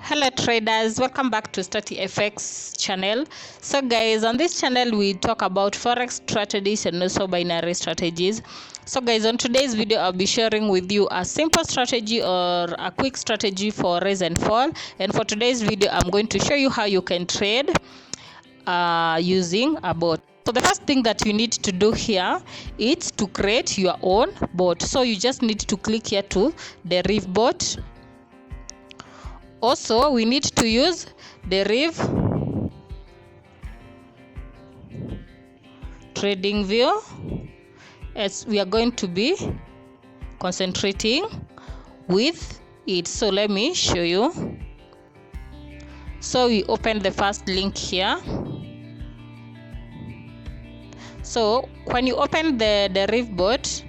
Hello traders, welcome back to StudyFX channel. So guys, on this channel we talk about forex strategies and also binary strategies. So guys, on today's video I'll be sharing with you a simple strategy or a quick strategy for rise and fall. And for today's video I'm going to show you how you can trade using a bot. So the first thing that you need to do here is to create your own bot. So you just need to click here to Deriv Bot. Also, we need to use Deriv Trading View, as we are going to be concentrating with it. So let me show you. So we open the first link here. So when you open the Deriv Bot,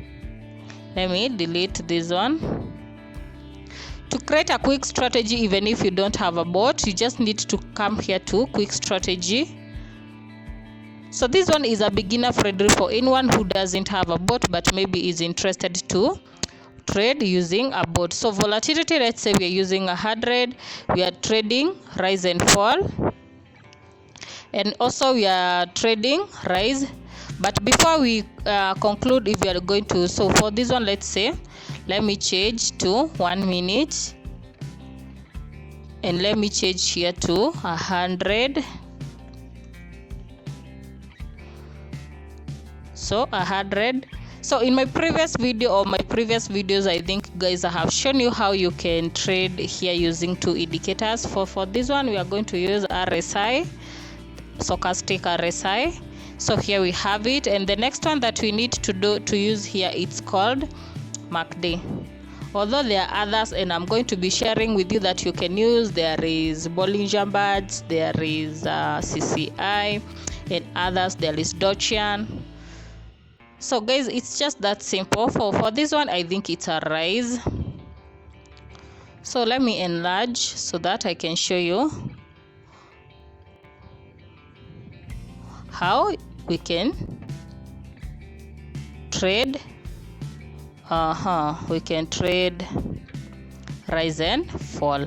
let me delete this one. To create a quick strategy, even if you don't have a bot, you just need to come here to quick strategy. So this one is a beginner friendly for anyone who doesn't have a bot but maybe is interested to trade using a bot. So volatility, let's say we are using 100, we are trading rise and fall, and also we are trading rise. But before we conclude, if we are going to, so for this one, let's say, let me change to 1 minute, and let me change here to 100. So 100. So in my previous video or my previous videos, I think guys, I have shown you how you can trade here using two indicators. For this one, we are going to use RSI, stochastic RSI. So here we have it, and the next one that we need to use here, it's called MACD. Although there are others, and I'm going to be sharing with you that you can use. There is Bollinger Bands, there is CCI, and others. There is Dochian. So guys, it's just that simple. For this one, I think it's a rise. So let me enlarge so that I can show you how we can trade. We can trade rise and fall.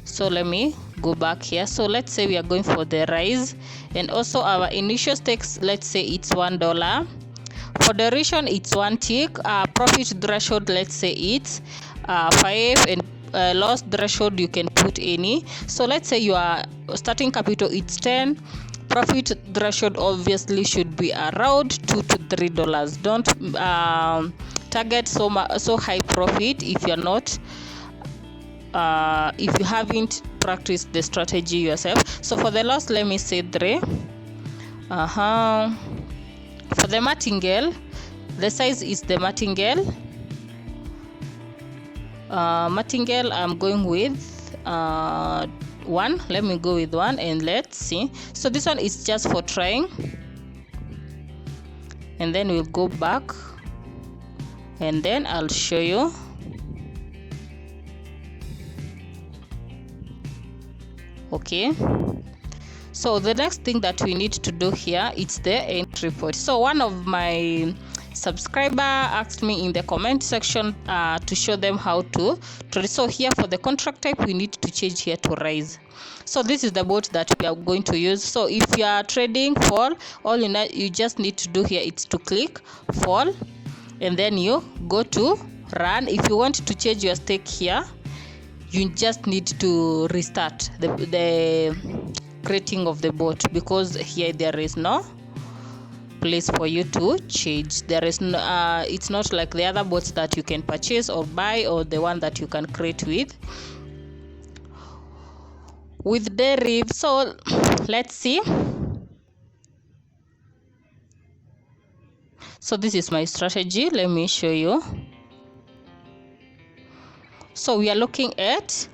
So let me go back here. So let's say we are going for the rise, and also our initial stakes, let's say it's $1. For duration, it's 1 tick. Profit threshold, let's say it's 5, and loss threshold you can put any. So let's say your starting capital it's 10. Profit threshold obviously should be around $2 to $3. Don't target so high profit if you're not if you haven't practiced the strategy yourself. So for the loss, let me say 3. For the martingale, the size is the martingale. Martingale, I'm going with 1. Let me go with 1, and let's see. So this one is just for trying, and then we'll go back, and then I'll show you. Okay, so the next thing that we need to do here, it's the entry point. So one of my subscriber asked me in the comment section to show them how to trade. So here for the contract type, we need to change here to rise. So this is the bot that we are going to use. So if you are trading fall, all you just need to do here is to click fall, and then you go to run. If you want to change your stake here, you just need to restart the creating of the bot, because here there is no place for you to change. There is no it's not like the other bots that you can purchase or buy, or the one that you can create with Deriv. So let's see. So this is my strategy. Let me show you. So we are looking at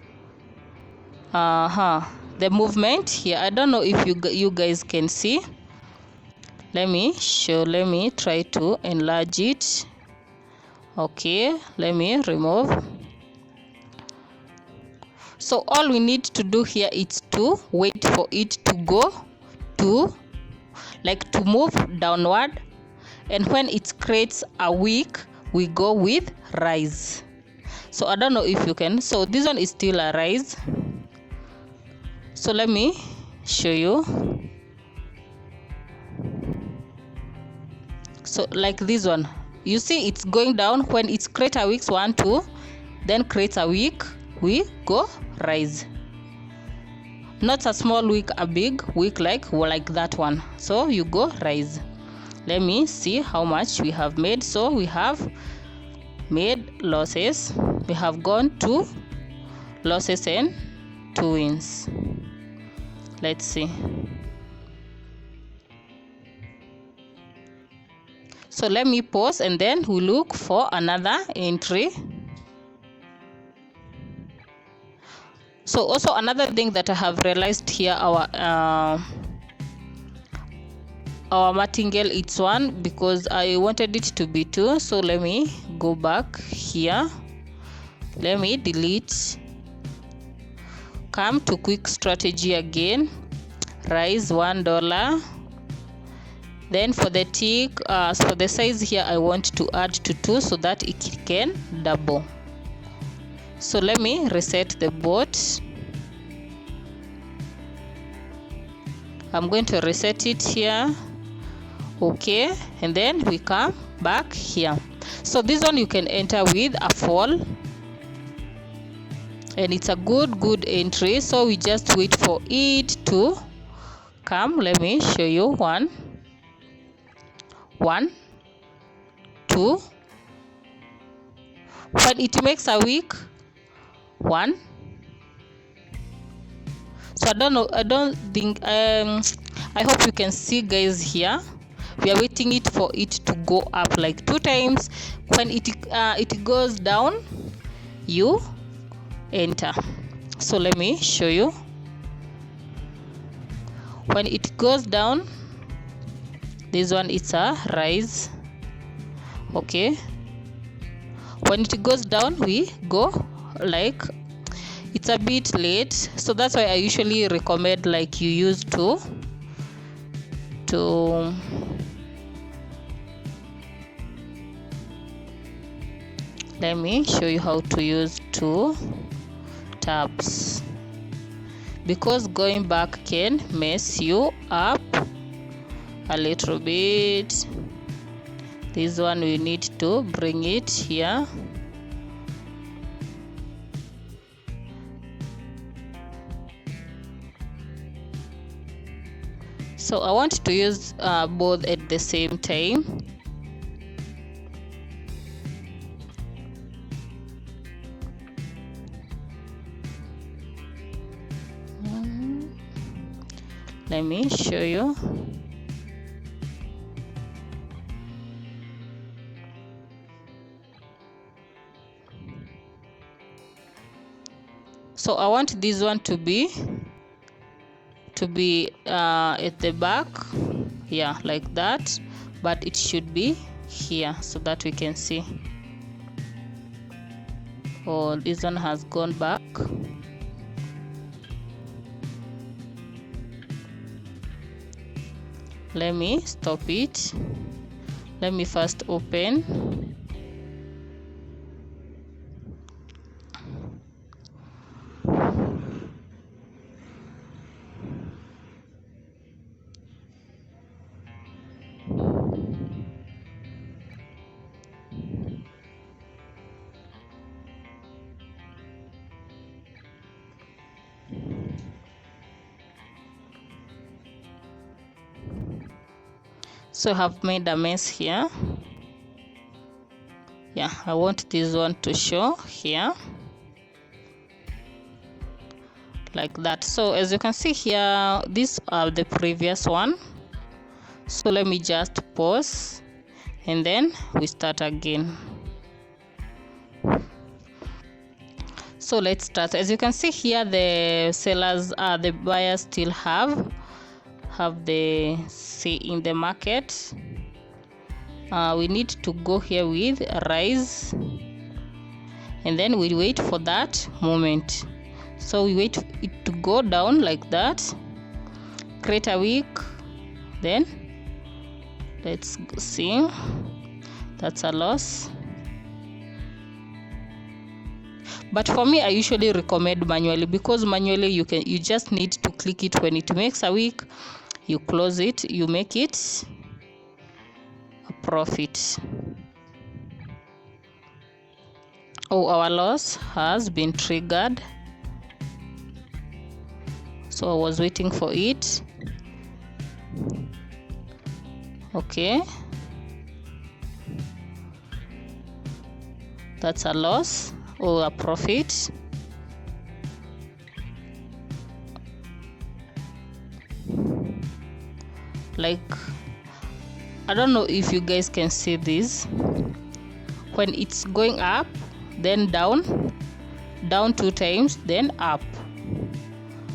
the movement here. I don't know if you guys can see. Let me try to enlarge it. Okay, let me remove. So all we need to do here is to wait for it to go to move downward, and when it creates a wick, we go with rise. So I don't know if you can. So this one is still a rise. So let me show you. So like this one, you see it's going down. When it's create a weeks 1 2, then create a week, we go rise. Not a small wick, a big wick like that one. So you go rise. Let me see how much we have made. So we have made losses. We have gone to losses and 2 wins. Let's see. So let me pause and then we look for another entry. So also another thing that I have realized here, our martingale, it's 1 because I wanted it to be 2. So let me go back here. Let me delete. Come to quick strategy again. Rise $1. Then for the tick, for the size here, I want to add to 2 so that it can double. So let me reset the bot. I'm going to reset it here. Okay, and then we come back here. So this one you can enter with a fall, and it's a good entry. So we just wait for it to come. Let me show you. 1 1 2. When it makes a week 1. So I don't think I hope you can see, guys. Here we are waiting it for it to go up like 2 times. When it goes down, you enter. So let me show you. When it goes down, this one, it's a rise. Okay, when it goes down, we go like, it's a bit late. So that's why I usually recommend like you use to let me show you how to use 2 tabs, because going back can mess you up a little bit. This one we need to bring it here. So I want to use both at the same time. Let me show you. So I want this one to be at the back, yeah, like that, but it should be here so that we can see. Oh, this one has gone back. Let me stop it. Let me first open. So I have made a mess here. Yeah, I want this one to show here like that. So as you can see here, these are the previous one. So let me just pause and then we start again. So let's start. As you can see here, the sellers, the buyers still have the say in the market. We need to go here with a rise, and then we wait for that moment. So we wait it to go down like that, create a wick, then let's see, that's a loss. but for me I usually recommend manually, because manually you just need to click it when it makes a wick, you close it, you make it a profit. Oh, our loss has been triggered, so I was waiting for it. Okay, that's a loss or a profit. Like, I don't know if you guys can see this. When it's going up, then down 2 times, then up.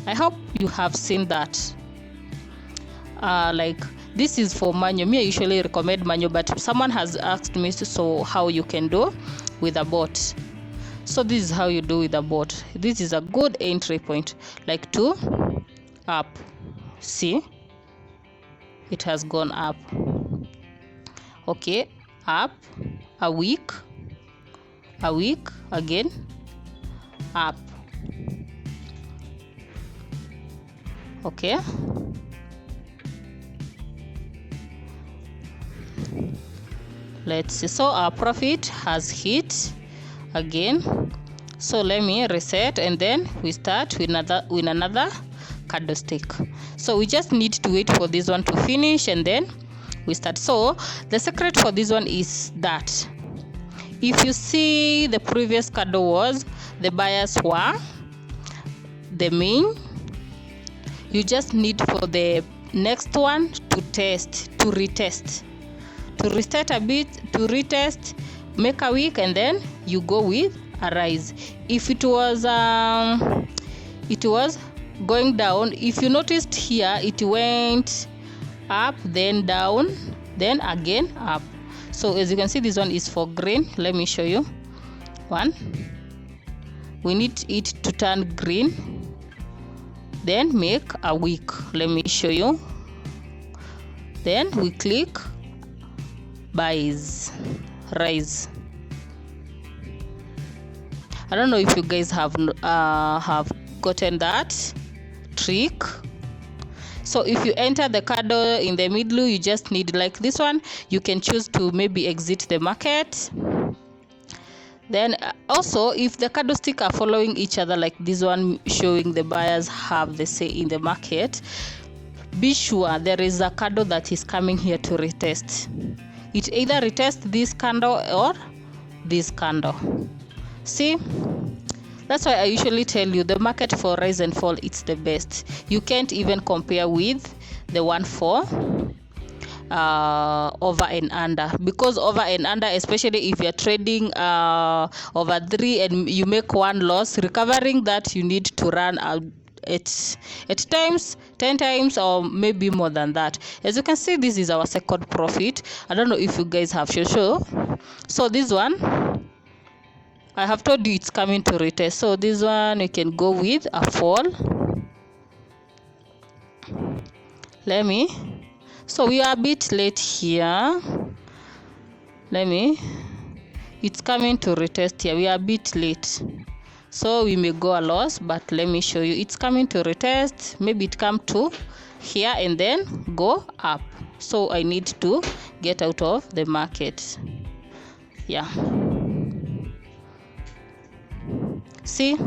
I hope you have seen that. Like, this is for manual. Me, I usually recommend manual, but someone has asked me so how you can do with a bot. So this is how you do with a bot. This is a good entry point, like 2 up. See, it has gone up. Okay, up, a week again, up. Okay, let's see. So our profit has hit again. So let me reset, and then we start with another candlestick. So we just need to wait for this one to finish, and then we start. So the secret for this one is that if you see the previous candle was the buyers were the main, you just need for the next one to retest a bit, to retest, make a wick, and then you go with a rise. If it was going down, if you noticed here, it went up, then down, then again up. So as you can see, this one is for green. Let me show you. One, we need it to turn green, then make a wick. Let me show you. Then we click buys, rise. I don't know if you guys have gotten that trick. So if you enter the candle in the middle, you just need, like this one, you can choose to maybe exit the market. Then also, if the candlesticks are following each other, like this one showing the buyers have the say in the market, be sure there is a candle that is coming here to retest. It either retest this candle or this candle. See, that's why I usually tell you the market for rise and fall, it's the best. You can't even compare with the one for over and under, because over and under, especially if you're trading over 3 and you make one loss, recovering that you need to run out at times 10 times or maybe more than that. As you can see, this is our second profit. I don't know if you guys have show. So this one, I have told you it's coming to retest. So this one you can go with a fall. So we are a bit late here. It's coming to retest here. We are a bit late, so we may go a loss, but let me show you. It's coming to retest. Maybe it come to here and then go up. So I need to get out of the market. Yeah. See,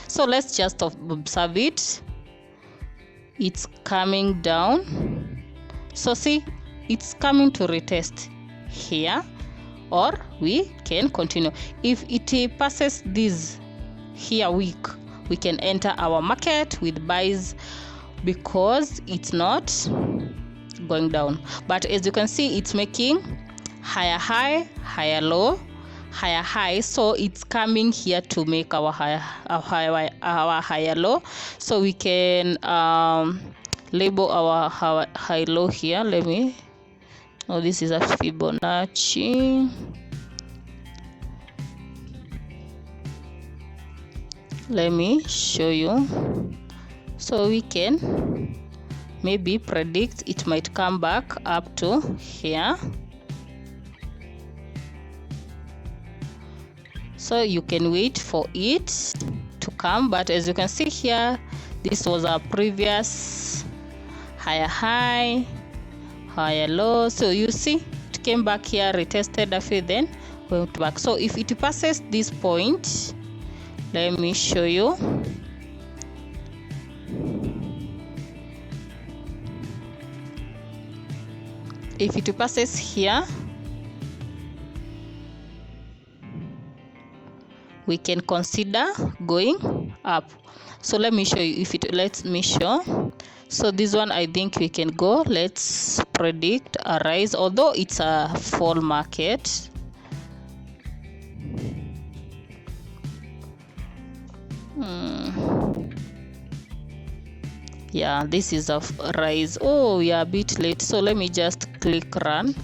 so let's just observe it. It's coming down. So see, it's coming to retest here, or we can continue. If it passes this here week, we can enter our market with buys, because it's not going down. But as you can see, it's making higher high, higher low, higher high. So it's coming here to make our higher low. So we can label our high low here. This is a Fibonacci. Let me show you. So we can maybe predict it might come back up to here. so you can wait for it to come. But as you can see here, this was our previous higher high, higher low. So you see it came back here, retested a few, then went back. So if it passes this point, let me show you. If it passes here, we can consider going up. So let me show you. If it lets me show, so this one I think we can go. Let's predict a rise, although it's a fall market. Yeah, this is a rise. Oh, yeah, a bit late. So let me just click run,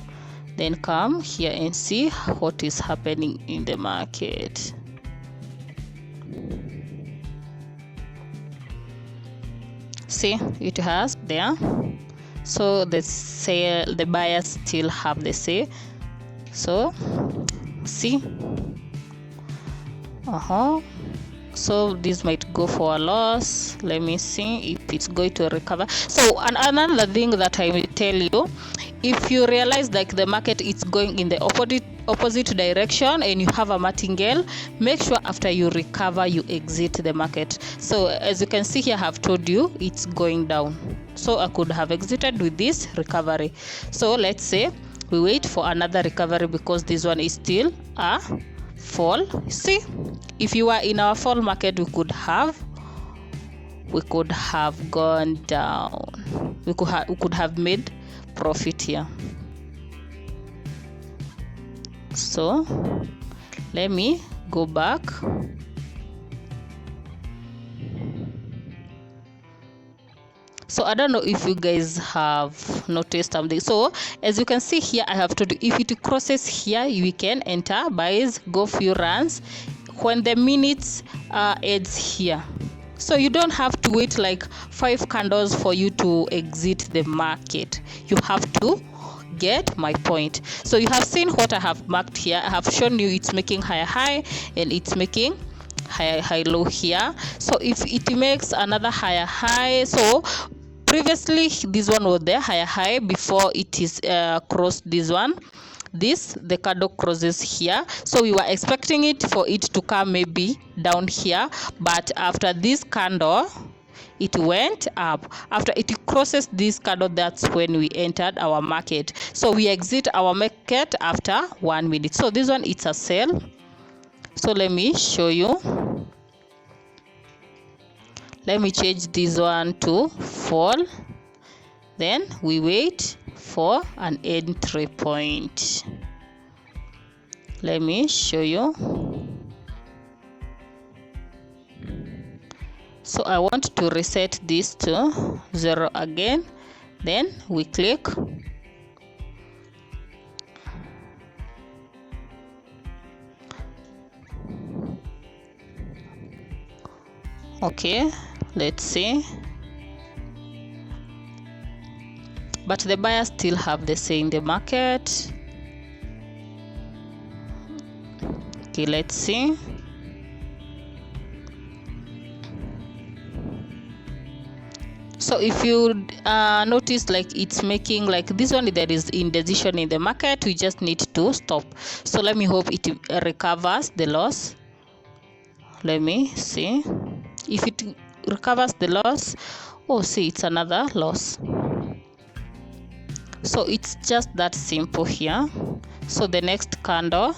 then come here and see what is happening in the market. See, it has there. So the buyers still have the say. So see, so this might go for a loss. Let me see if it's going to recover. So another thing that I will tell you, if you realize like the market is going in the opposite direction and you have a martingale, make sure after you recover you exit the market. So as you can see here, I have told you it's going down, so I could have exited with this recovery. So let's say we wait for another recovery, because this one is still a fall. See, if you were in our fall market, we could have gone down. We could have made profit here. So let me go back. So I don't know if you guys have noticed something. So as you can see here, I have told you, if it crosses here, we can enter buys, go few runs when the minutes ends here. So you don't have to wait like 5 candles for you to exit the market. You have to get my point. So you have seen what I have marked here. I have shown you it's making higher high and it's making high low here. So if it makes another higher high, so previously this one was the higher high before it is crossed this one. The candle crosses here, so we were expecting it for it to come maybe down here, but after this candle it went up. After it crosses this candle, that's when we entered our market. So we exit our market after 1 minute. So this one, it's a sell. So let me show you. Let me change this one to fall, then we wait for an entry point. Let me show you. So I want to reset this to 0 again, then we click. Okay, let's see. But the buyers still have the say in the market. Okay, let's see. So if you notice, like it's making like this one, there is indecision in the market, we just need to stop. So let me hope it recovers the loss. Let me see if it recovers the loss. Oh, see, it's another loss. So it's just that simple here. So the next candle,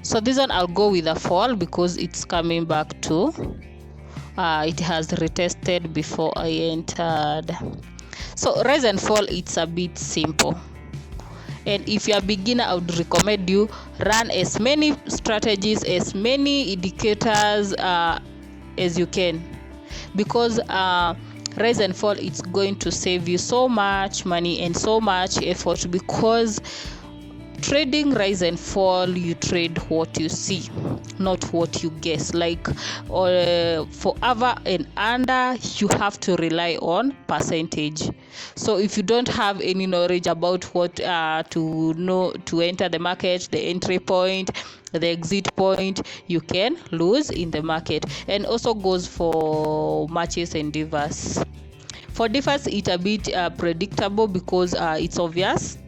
so this one I'll go with a fall because it's coming back to it has retested before I entered. So rise and fall, it's a bit simple, and if you're a beginner, I would recommend you run as many strategies, as many indicators as you can, because rise and fall, it's going to save you so much money and so much effort, because trading rise and fall, you trade what you see, not what you guess. Like for over and under, you have to rely on percentage. So if you don't have any knowledge about what to know to enter the market, the entry point, the exit point, you can lose in the market. And also goes for matches and divers. For divers, it's a bit predictable because it's obvious.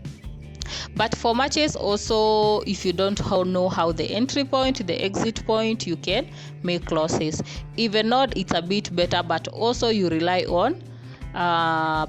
But for matches also, if you don't know how the entry point, the exit point, you can make losses. Even not, it's a bit better, but also you rely on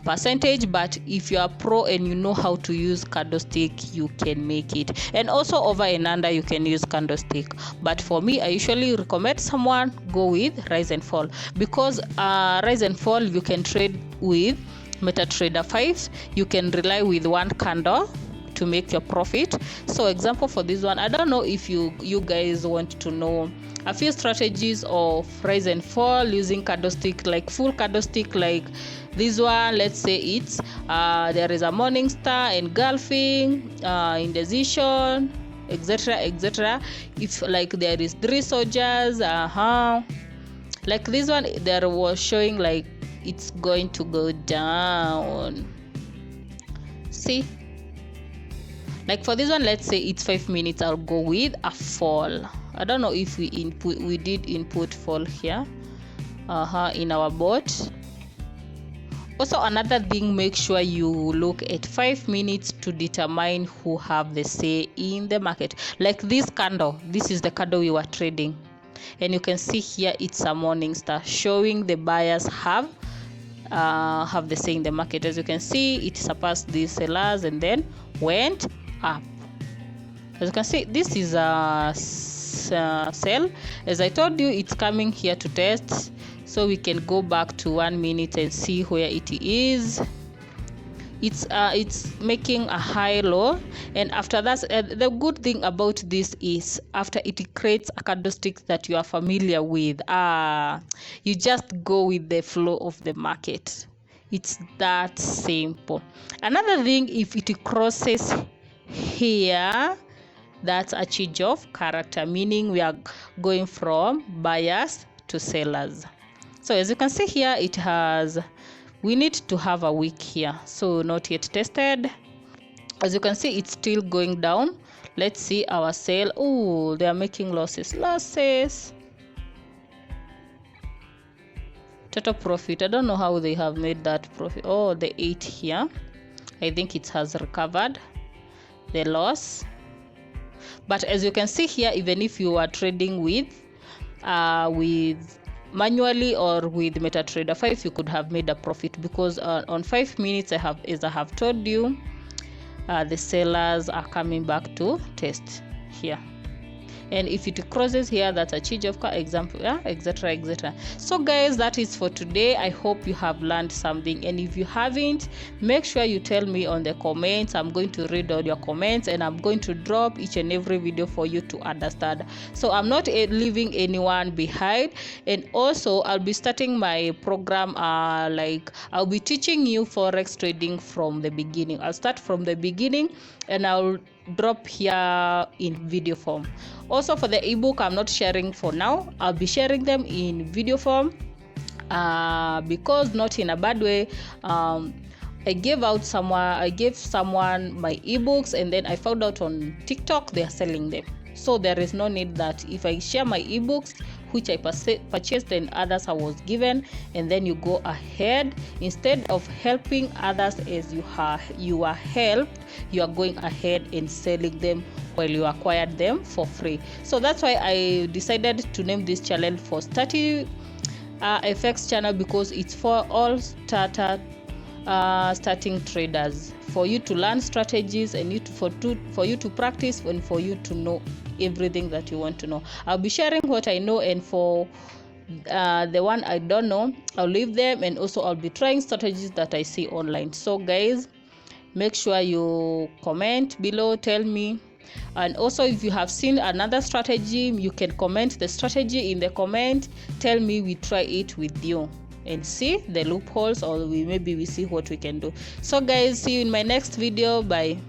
percentage. But if you are pro and you know how to use candlestick, you can make it. And also over and under, you can use candlestick. But for me, I usually recommend someone go with rise and fall, because rise and fall you can trade with MetaTrader 5. You can rely with one candle to make your profit. So example for this one, I don't know if you guys want to know a few strategies of rise and fall using candlestick, like full candlestick. Like this one, let's say it's there is a morning star, engulfing, indecision, etc. If like there is 3 soldiers, like this one, there was showing like it's going to go down. See, like for this one, let's say it's 5 minutes, I'll go with a fall. I don't know if we did input fall here in our bot. Also, another thing, make sure you look at 5 minutes to determine who have the say in the market. Like this candle, this is the candle we were trading, and you can see here it's a morning star showing the buyers have the say in the market. As you can see, it surpassed the sellers and then went up. As you can see, this is a sell. As I told you, it's coming here to test, so we can go back to 1 minute and see where it is. It's making a high low, and after that, the good thing about this is after it creates a candlestick that you are familiar with, you just go with the flow of the market. It's that simple. Another thing, if it crosses here, that's a change of character, meaning we are going from buyers to sellers. So as you can see here, it has, we need to have a wick here, so not yet tested. As you can see, it's still going down. Let's see our sell. Oh, they are making losses. Total profit, I don't know how they have made that profit. Oh, the 8 here, I think it has recovered the loss. But as you can see here, even if you are trading with manually or with MetaTrader 5, you could have made a profit, because on 5 minutes, as I have told you, the sellers are coming back to test here. And if it crosses here, that's a change of car example, etc. So guys, that is for today. I hope you have learned something, and if you haven't, make sure you tell me on the comments. I'm going to read all your comments, and I'm going to drop each and every video for you to understand. So I'm not leaving anyone behind. And also, I'll be starting my program, like I'll be teaching you forex trading from the beginning. I'll start from the beginning, and I'll drop here in video form. Also for the ebook, I'm not sharing for now. I'll be sharing them in video form, because not in a bad way. I gave someone my ebooks, and then I found out on TikTok they are selling them. So there is no need that if I share my ebooks, which I purchased and others I was given, and then you go ahead, instead of helping others as you are helped, you are going ahead and selling them while you acquired them for free. So that's why I decided to name this channel for Starting FX channel, because it's for all starting traders, for you to learn strategies, and for you to practice, and for you to know everything that you want to know. I'll be sharing what I know, and for the one I don't know, I'll leave them, and also I'll be trying strategies that I see online. So guys, make sure you comment below, tell me. And also, if you have seen another strategy, you can comment the strategy in the comment. Tell me, we try it with you and see the loopholes, or maybe we see what we can do. So guys, see you in my next video. Bye.